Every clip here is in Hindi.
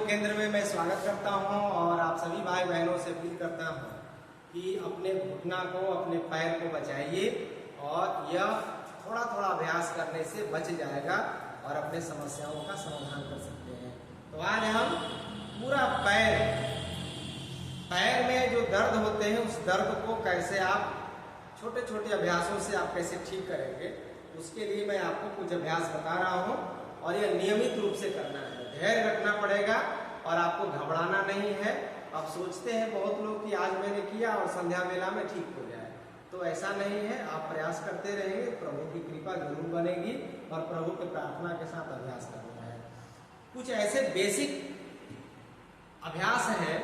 योग केंद्र में मैं स्वागत करता हूं और आप सभी भाई बहनों से अपील करता हूं कि अपने घुटना को, अपने पैर को बचाइए और यह थोड़ा थोड़ा अभ्यास करने से बच जाएगा और अपने समस्याओं का समाधान कर सकते हैं। तो आज हम पूरा पैर में जो दर्द होते हैं उस दर्द को कैसे आप छोटे छोटे अभ्यासों से आप कैसे ठीक करेंगे, उसके लिए मैं आपको कुछ अभ्यास बता रहा हूँ और यह नियमित रूप से करना है। धैर्य रखना पड़ेगा और आपको घबराना नहीं है। आप सोचते हैं बहुत लोग कि आज मैंने किया और संध्या वेला में ठीक हो जाए, तो ऐसा नहीं है। आप प्रयास करते रहेंगे, प्रभु की कृपा जरूर बनेगी और प्रभु की प्रार्थना के साथ अभ्यास करना है। कुछ ऐसे बेसिक अभ्यास हैं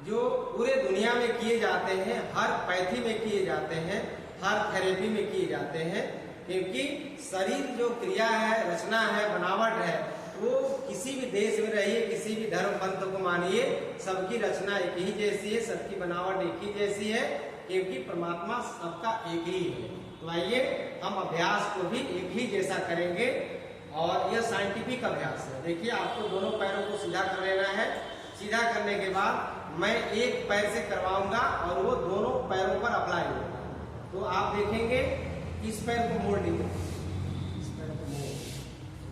जो पूरे दुनिया में किए जाते हैं, हर पैथी में किए जाते हैं, हर थेरेपी में किए जाते हैं, क्योंकि शरीर जो क्रिया है, रचना है, बनावट है, वो किसी भी देश में रहिए, किसी भी धर्म पंथ को मानिए, सबकी रचना एक ही जैसी है, सबकी बनावट एक ही जैसी है, क्योंकि परमात्मा सबका एक ही है। तो आइए हम अभ्यास को भी एक ही जैसा करेंगे और यह साइंटिफिक अभ्यास है। देखिए, आपको दोनों पैरों को सीधा कर लेना है। सीधा करने के बाद मैं एक पैर से करवाऊंगा और वो दोनों पैरों पर अप्लाई होगा। तो आप देखेंगे इस पैर को मोड़ लीजिए, इस पैर को मोड़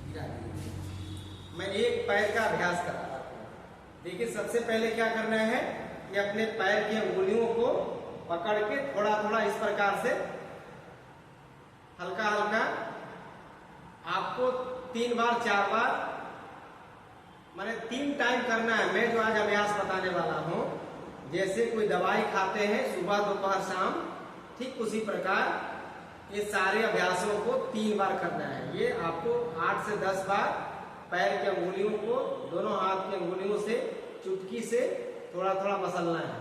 गिरा दीजिए। मैं एक पैर का अभ्यास कर रहा हूँ। देखिए, सबसे पहले क्या करना है कि अपने पैर की अंगुलियों को पकड़ के थोड़ा थोड़ा इस प्रकार से हल्का हल्का आपको 3 बार 4 बार मैंने 3 टाइम करना है। मैं जो आज अभ्यास बताने वाला हूँ, जैसे कोई दवाई खाते हैं सुबह दोपहर शाम, ठीक उसी प्रकार ये सारे अभ्यासों को 3 बार करना है। ये आपको 8 से 10 बार पैर की अंगुलियों को दोनों हाथ की अंगुलियों से चुटकी से थोड़ा थोड़ा मसलना है,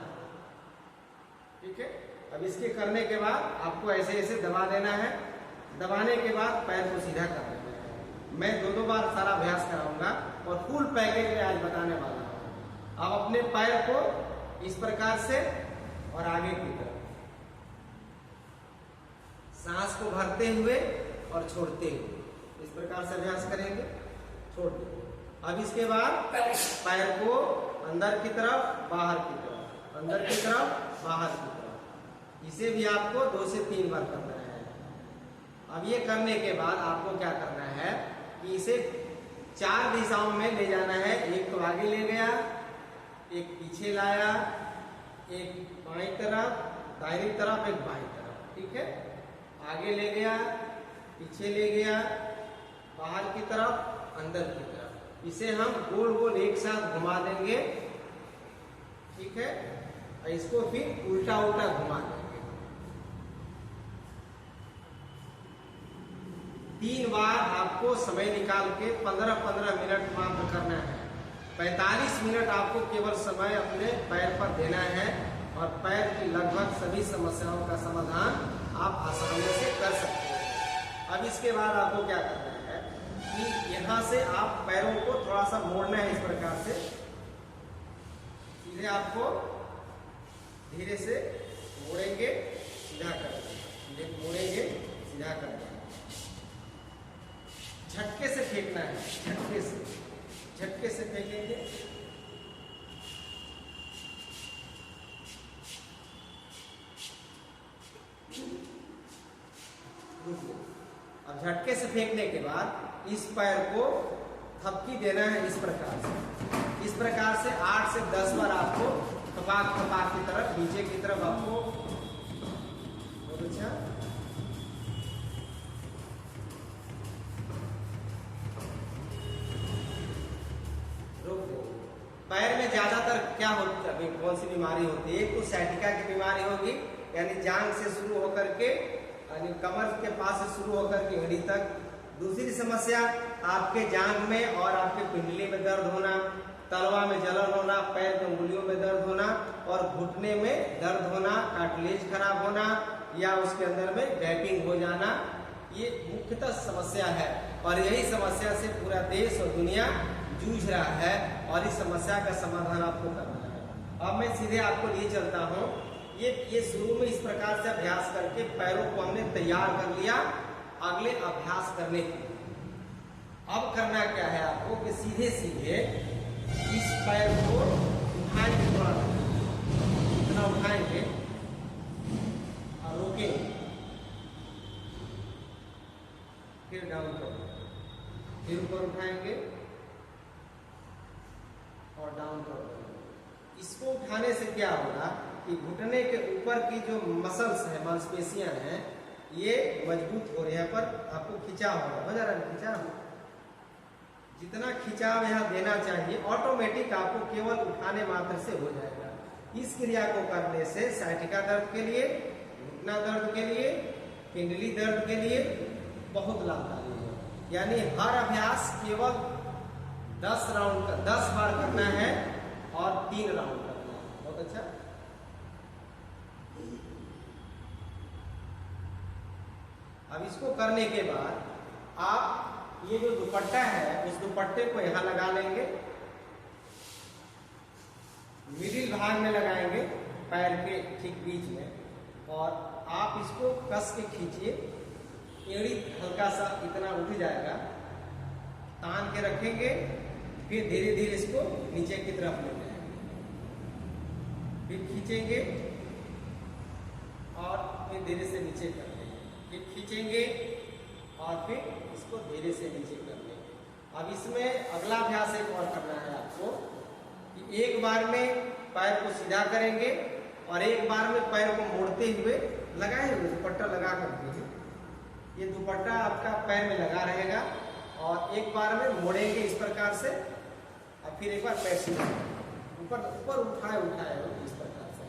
ठीक है। अब इसके करने के बाद आपको ऐसे ऐसे दबा देना है। दबाने के बाद पैर को सीधा कर देना है। मैं 2-2 बार सारा अभ्यास कराऊंगा और फुल पैकेज में आज बताने वाला हूँ। अब अपने पैर को इस प्रकार से और आगे की तरफ सांस को भरते हुए और छोड़ते हुए इस प्रकार से अभ्यास करेंगे। छोड़ दो। अब इसके बाद पैर को अंदर की तरफ बाहर की तरफ, अंदर की तरफ बाहर की तरफ, इसे भी आपको 2 से 3 बार करना है। अब ये करने के बाद आपको क्या करना है कि इसे 4 दिशाओं में ले जाना है। एक तो आगे ले गया, एक पीछे लाया, एक बाईं तरफ, दाहिनी तरफ, एक बाईं तरफ, ठीक है। आगे ले गया, पीछे ले गया, बाहर की तरफ, अंदर की तरफ। इसे हम गोल गोल एक साथ घुमा देंगे, ठीक है। और इसको फिर उल्टा उल्टा घुमा देंगे। 3 बार आपको समय निकाल के 15-15 मिनट मात्र करना है। 45 मिनट आपको केवल समय अपने पैर पर देना है और पैर की लगभग सभी समस्याओं का समाधान आप आसानी से कर सकते हैं। अब इसके बाद आपको क्या करना है कि यहाँ से आप पैरों को थोड़ा सा मोड़ना है। इस प्रकार से सीधे आपको धीरे से मोड़ेंगे, सीधा करेंगे, सीधे मोड़ेंगे, सीधा करेंगे। झटके से फेंकना है, झटके से फेंकेंगे। अब झटके से फेंकने के बाद इस पैर को थपकी देना है इस प्रकार से। इस प्रकार से 8 से 10 बार आपको थपाक थपाक की तरफ, नीचे की तरफ आपको। बहुत अच्छा। पैर में ज्यादातर क्या होता है, कौन सी बीमारी होती है? एक तो सैटिका की बीमारी होगी, यानी जांघ से शुरू होकर के यानी कमर के पास से शुरू होकर के हड्डी तक। दूसरी समस्या आपके जांघ में और आपके पिंडली में दर्द होना, तलवा में जलन होना, पैर की अंगुलियों में दर्द होना और घुटने में दर्द होना, कार्टिलेज खराब होना या उसके अंदर में गैपिंग हो जाना, ये मुख्यतः समस्या है। और यही समस्या से पूरा देश और दुनिया जूझ रहा है और इस समस्या का समाधान आपको करना है। अब मैं सीधे आपको लिए चलता हूँ। ये शुरू में इस प्रकार से अभ्यास करके पैरों को हमने तैयार कर लिया अगले अभ्यास करने के लिए। अब करना क्या है आपको कि सीधे सीधे इस पैर को उठाएंगे, थोड़ा इतना उठाएंगे और रोकेंगे, फिर डाउन करेंगे, फिर ऊपर उठाएंगे और डाउन कर देंगे। इसको उठाने से क्या होगा कि घुटने के ऊपर की जो मसल्स है, मांसपेशियां हैं, ये मजबूत हो रहे हैं, पर आपको खिंचाव हो जा रहा है, खिंचाव, जितना खिंचाव यहाँ देना चाहिए ऑटोमेटिक आपको केवल उठाने मात्र से हो जाएगा। इस क्रिया को करने से साइटिका दर्द के लिए, घुटना दर्द के लिए, पिंडली दर्द के लिए बहुत लाभकारी है। यानी हर अभ्यास केवल 10 बार करना है और 3 राउंड करना है। बहुत अच्छा। अब इसको करने के बाद आप ये जो दुपट्टा है उस दुपट्टे को यहाँ लगा लेंगे, मिडिल भाग में लगाएंगे पैर के ठीक बीच में, और आप इसको कस के खींचिए, एड़ी हल्का सा इतना उठ जाएगा, तान के रखेंगे, फिर धीरे धीरे इसको नीचे की तरफ ले जाएंगे, फिर खींचेंगे और फिर धीरे से नीचे कर देंगे, फिर खींचेंगे और फिर इसको धीरे से नीचे कर देंगे। अब इसमें अगला अभ्यास एक और करना है आपको कि एक बार में पैर को सीधा करेंगे और एक बार में पैर को मोड़ते हुए लगाए हुए दुपट्टा लगा कर, ये दुपट्टा आपका पैर में लगा रहेगा और एक बार में मोड़ेंगे इस प्रकार से, और फिर एक बार पैर सीधा ऊपर ऊपर उठाए इस प्रकार से,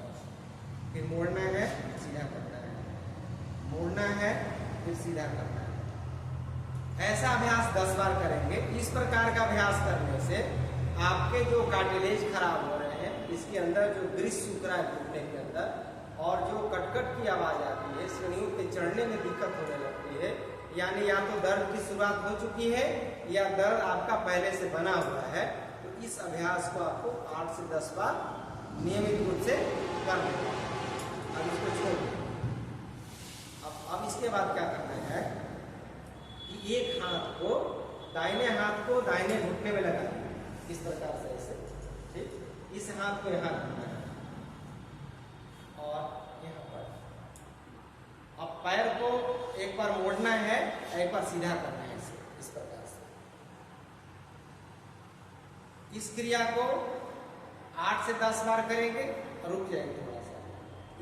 फिर मोड़ना है, सीधा करना है, मोड़ना है, फिर सीधा करना है। ऐसा अभ्यास 10 बार करेंगे। इस प्रकार का अभ्यास करने से आपके जो कार्टिलेज खराब हो रहे हैं, इसके अंदर जो ग्रीस सूख रहा है घुटने के अंदर, और जो कटकट की आवाज आती है, सीढ़ियों पे चढ़ने में दिक्कत होने लगती है, यानी या तो दर्द की शुरुआत हो चुकी है या दर्द आपका पहले से बना हुआ है, तो इस अभ्यास को आपको 8 से 10 बार नियमित रूप से करना है। अब इसको छोड़ दें। अब इसके बाद क्या करना है कि एक हाथ को, दाहिने हाथ को दाहिने घुटने में लगाएंगे इस प्रकार से, ऐसे, ठीक, इस हाथ को यहाँ रखना है और यहाँ पर। अब पैर को एक बार मोड़ना है, एक बार सीधा करना है, इस प्रकार से। इस क्रिया को 8 से 10 बार करेंगे और रुक जाएंगे थोड़ा सा।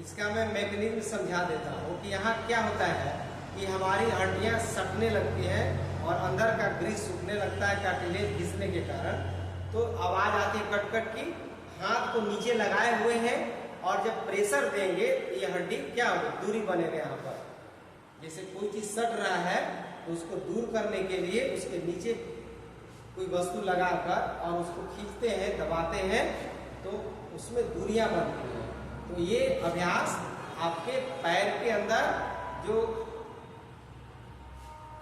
इसका मैं मैकेनिज्म समझा देता हूँ कि यहाँ क्या होता है कि हमारी हड्डियाँ सटने लगती हैं और अंदर का ग्रीस सूखने लगता है कार्टिलेज घिसने के कारण, तो आवाज आती है कटकट की। हाथ को नीचे लगाए हुए हैं और जब प्रेशर देंगे ये हड्डी क्या होगी, दूरी बनेगा। यहाँ पर जैसे कोई चीज सट रहा है तो उसको दूर करने के लिए उसके नीचे कोई वस्तु लगाकर और उसको खींचते हैं, दबाते हैं, तो उसमें दूरियां बनती हैं। तो ये अभ्यास आपके पैर के अंदर जो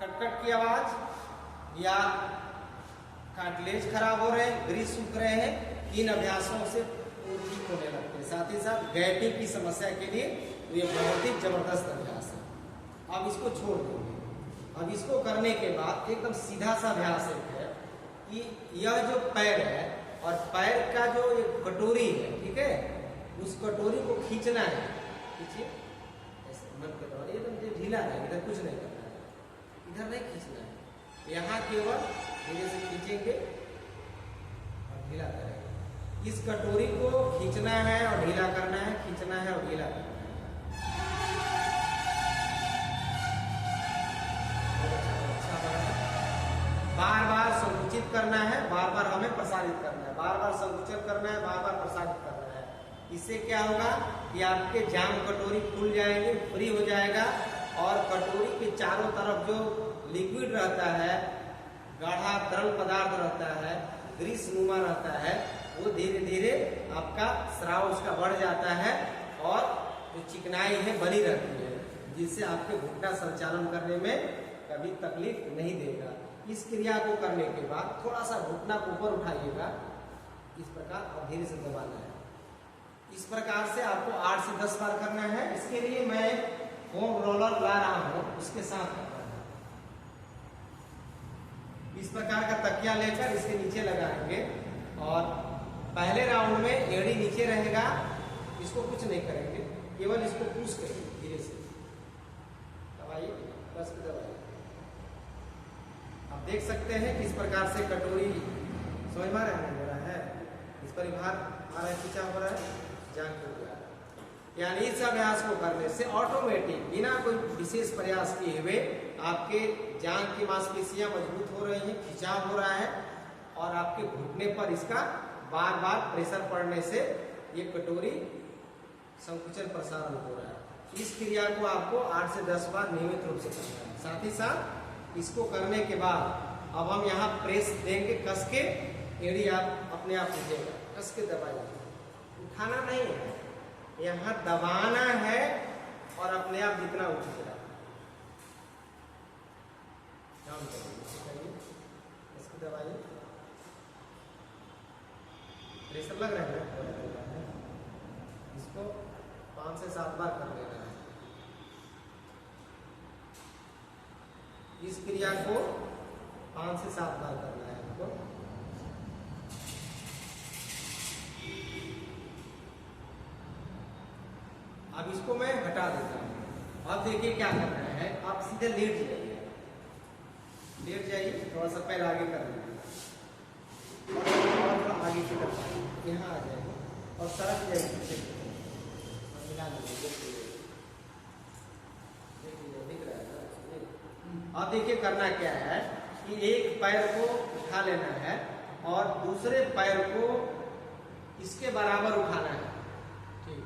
कटकट की आवाज या कार्टिलेज खराब हो रहे हैं, ग्रीस सूख रहे हैं, इन अभ्यासों से ठीक होने लगते हैं। साथ ही साथ गैपिंग की समस्या के लिए तो ये बहुत ही जबरदस्त अभ्यास है। अब इसको छोड़ देंगे। अब इसको करने के बाद एकदम सीधा सा अभ्यास है कि यह जो पैर है और पैर का जो एक कटोरी है, ठीक है, उस कटोरी को खींचना है। खींचिए ऐसे मन के द्वारा, एकदम ढीला है, इधर कुछ नहीं करना है, इधर नहीं खींचना है, यहाँ केवल धीरे से खींचेंगे और ढीला करेंगे। इस कटोरी को खींचना है और ढीला करना है, खींचना है और ढीला करना है। बार बार संकुचित करना है, बार बार हमें प्रसारित करना है, बार बार संकुचन करना है, बार बार प्रसारित करना है। इससे क्या होगा कि आपके जाम कटोरी खुल जाएंगे, फ्री हो जाएगा, और कटोरी के चारों तरफ जो लिक्विड रहता है, गाढ़ा तरल पदार्थ रहता है, ग्रीस नुमा रहता है, वो धीरे धीरे आपका स्राव उसका बढ़ जाता है और जो चिकनाई है बनी रहती है, जिससे आपके घुटना संचालन करने में कभी तकलीफ नहीं देगा। इस क्रिया को करने के बाद थोड़ा सा घुटना को ऊपर उठाइएगा इस प्रकार और धीरे से दबाना है। इस प्रकार से आपको 8 से 10 बार करना है। इसके लिए मैं फोम रोलर ला रहा हूँ, उसके साथ करना है। इस प्रकार का तकिया लेकर इसके नीचे लगाएंगे और पहले राउंड में एड़ी नीचे रहेगा, इसको कुछ नहीं करेंगे, केवल इसको पुश करेंगे धीरे से, दबाइए, बस दबाइए। आप देख सकते हैं किस प्रकार से कटोरी समझ में हो रहा है, इस पर भार आ रहा है, खींचा हो रहा है, जांघ हो गया। यानी इस अभ्यास को करने से ऑटोमेटिक बिना कोई विशेष प्रयास किए हुए आपके जांघ की मांसपेशियां मजबूत हो रही हैं, खिंचाव हो रहा है, और आपके घुटने पर इसका बार बार प्रेशर पड़ने से ये कटोरी संकुचन प्रसारण हो रहा है। इस क्रिया को आपको 8 से 10 बार नियमित रूप से करना है। साथ ही साथ इसको करने के बाद अब हम यहाँ प्रेस देंगे कस के, एड़ी आप अपने आप उठेगा, कस के दबाइए, उठाना नहीं है, यहाँ दबाना है और अपने आप जितना उठेगा इसको दबाइए। प्रेशर लग रहा है, इसको 5 से 7 बार कर लेना है। इस क्रिया को 5 से 7 बार करना है आपको। अब इसको मैं हटा देता हूँ। अब देखिए क्या करना है, आप सीधे लेट जाइए, लेट जाइए, थोड़ा सा पैर आगे कर लीजिए, थोड़ा आगे की तरफ यहाँ आ जाएगा और सरक जाएगी, मिला लीजिए, दिख रहा है। अब देखिए करना क्या है कि एक पैर को उठा लेना है और दूसरे पैर को इसके बराबर उठाना है, ठीक,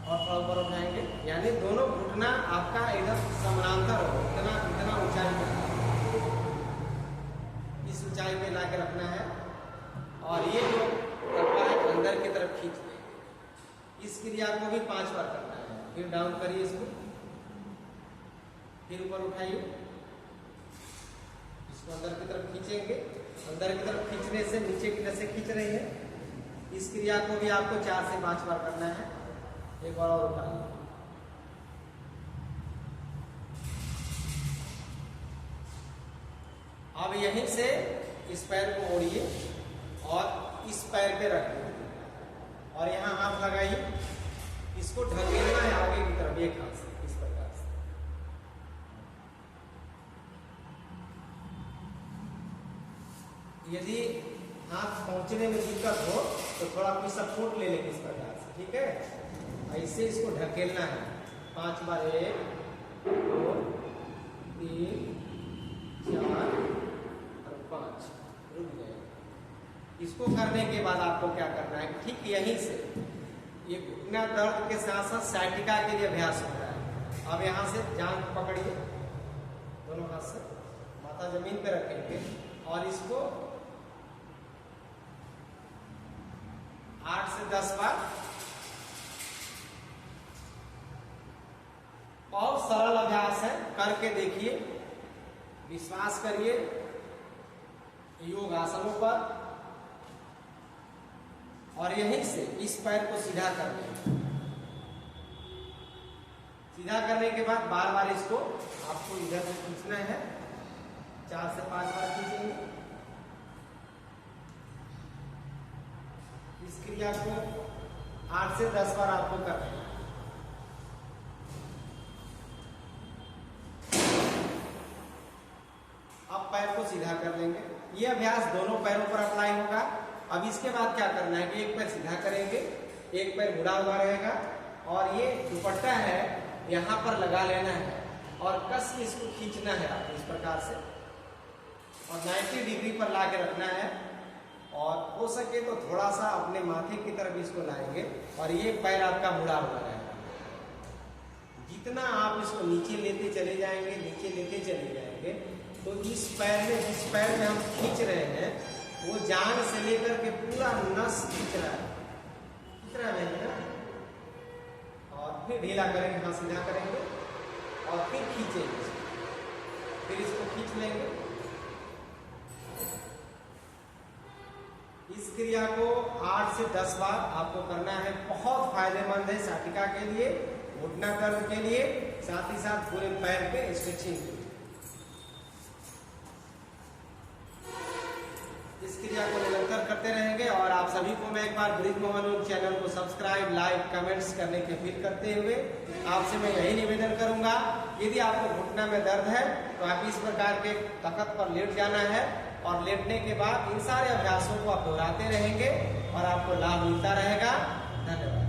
और थोड़ा ऊपर उठाएंगे, यानी दोनों घुटना आपका एकदम समानांतर हो, इतना ऊंचाई पर, इस ऊंचाई पे लाके रखना है, और ये जो कपड़ा है अंदर की तरफ खींच देंगे। इस क्रिया को भी 5 बार करना है। फिर डाउन करिए इसको, फिर ऊपर उठाइए, इसको अंदर की तरफ खींचेंगे, अंदर की तरफ खींचने से नीचे की नसें खींच रही है। इस क्रिया को भी आपको 4 से 5 बार करना है। एक बार और उठाइए, अब यहीं से इस पैर को मोड़िए और इस पैर पे रखिए और यहाँ हाथ लगाइए, इसको ढकेलना है आगे की तरफ एक हाथ से, इस प्रकार से। यदि हाथ पहुंचने में दिक्कत हो तो थोड़ा कोई सपोर्ट ले लेंगे इस प्रकार से, ठीक है। ऐसे इसको ढकेलना है 5 बार, 1 2 3 4 और 5, रुक जाएगा। इसको करने के बाद आपको क्या करना है, ठीक यहीं से ये घुटना दर्द के साथ साथ साइटिका के लिए अभ्यास हो रहा है। अब यहाँ से जांघ पकड़िए, दोनों हाथ से माथा जमीन पे रखेंगे और इसको 8 से 10 बार, बहुत सरल अभ्यास है, करके देखिए, विश्वास करिए योग आसनों पर, और यहीं से इस पैर को सीधा कर लेंगे। सीधा करने के बाद बार बार इसको आपको इधर से खींचना है, 4 से 5 बार खींचेंगे। इस क्रिया को 8 से 10 बार आपको करना है। अब पैर को सीधा कर लेंगे। ये अभ्यास दोनों पैरों पर अप्लाई होगा। अब इसके बाद क्या करना है कि एक पैर सीधा करेंगे, एक पैर मुड़ा हुआ रहेगा, और ये दुपट्टा है यहाँ पर लगा लेना है और कस के इसको खींचना है आपको इस प्रकार से, और 90 डिग्री पर ला के रखना है, और हो सके तो थोड़ा सा अपने माथे की तरफ इसको लाएंगे और ये पैर आपका मुड़ा हुआ रहेगा। जितना आप इसको नीचे लेते चले जाएंगे, नीचे लेते चले जाएंगे, तो इस पैर में, जिस पैर में हम खींच रहे हैं, वो जांघ से लेकर के पूरा नस खींच रहा है, इतना नहीं ना। और फिर ढीला करेंगे, हाँ सीधा करेंगे और फिर खींचेंगे, फिर इसको खींच लेंगे। इस क्रिया को 8 से 10 बार आपको करना है। बहुत फायदेमंद है साटिका के लिए, घुटना दर्द के लिए, साथ ही साथ पूरे पैर पे स्ट्रेचिंग के लिए। सभी को मैं एक बार ब्रिज मोहन योग चैनल को सब्सक्राइब, लाइक, कमेंट्स करने की अपील करते हुए आपसे मैं यही निवेदन करूंगा, यदि आपको घुटना में दर्द है तो आप इस प्रकार के तख्त पर लेट जाना है और लेटने के बाद इन सारे अभ्यासों को आप दोहराते रहेंगे और आपको लाभ मिलता रहेगा। धन्यवाद।